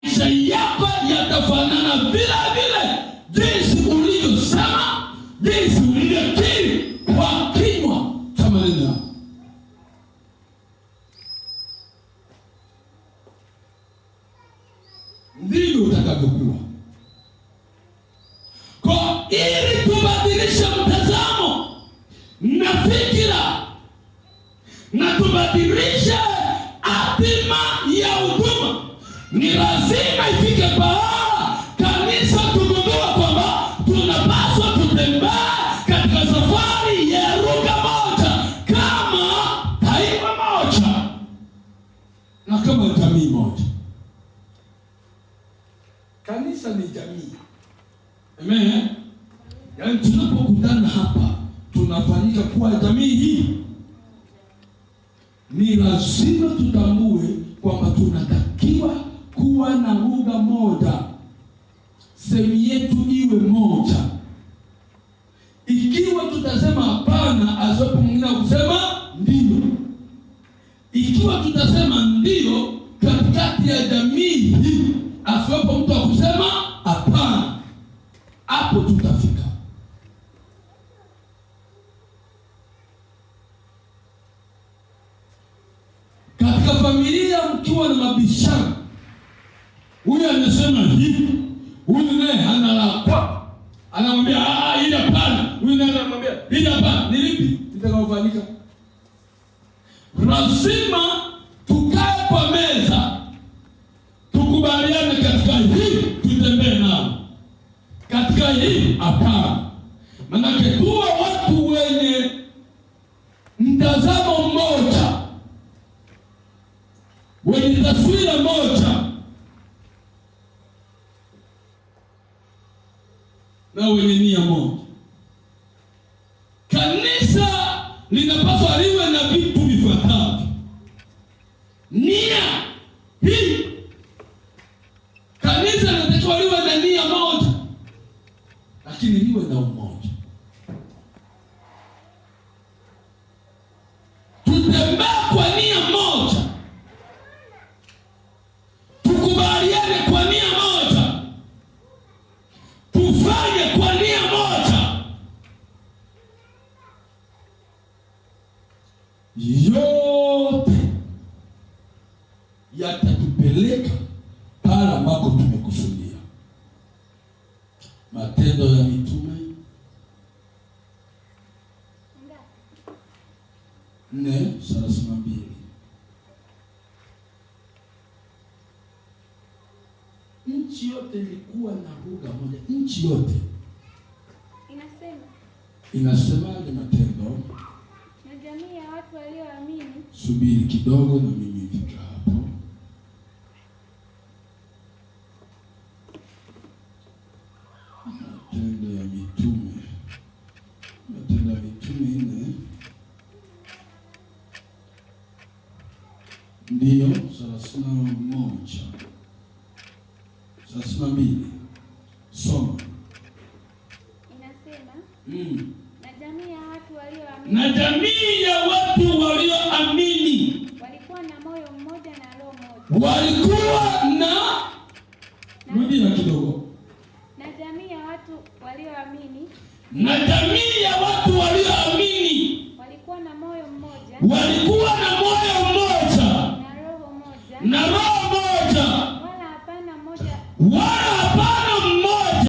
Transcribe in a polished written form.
maisha yako yatafanana vile vile jinsi ulivyosema, jinsi ulivyokiri kwa kinywa cha maneno yako. Ndivyo utakavyokuwa. Kwa ili tubadilishe mtazamo na fikira na tubadilishe hatima ya huduma, ni lazima ifike pahala kanisa tugundua kwamba tunapaswa kutembea katika safari ya lugha moja kama taifa moja na kama jamii moja. Kanisa ni jamii. Amen. Yaani tunapokutana hapa tunafanyika kuwa jamii hii. Ni lazima tutambue kwamba tunatakiwa kuwa na lugha moja, semi yetu iwe moja. Ikiwa tutasema hapana, asiwepo mwingine kusema ndio. Ikiwa tutasema ndio katikati ya jamii hii, asiwepo mtu akusema hapana, hapo tutafika. Katika familia mkiwa na mabishano, huyu anasema hivi, huyu naye analakwa, anamwambia hili hapana, huyu naye anamwambia hili hapana, ni lipi litakayofanyika? Lazima tukae kwa meza, tukubaliane katika hii tutembee nao, katika hii hapana. Manake tuwa watu wenye mtazamo mmoja, wenye taswira moja na wenye nia moja. Kanisa linapaswa liwe na vitu vifuatavyo. Nia hii, kanisa linatakiwa liwe na nia moja, lakini liwe na umoja. Tutembea kwa nia moja, tukubaliane kwa nia moja, tufanye kwa nia moja. Yote yatatupeleka pale ambako tumekusudia. Matendo ya Mitume 4:32. Nchi yote ilikuwa na lugha moja. Nchi yote inasemaje? Matendo na jamii ya watu walioamini. Subiri kidogo na mimi nifika hapo. Matendo ya Mitume 4 ndiyo 32. Soma. Inasema Na jamii ya watu walioamini walikuwa na moyo mmoja na roho moja. Walikuwa na rudia kidogo. Na jamii ya watu walioamini walikuwa na moyo mmoja na roho moja wala hapana mmoja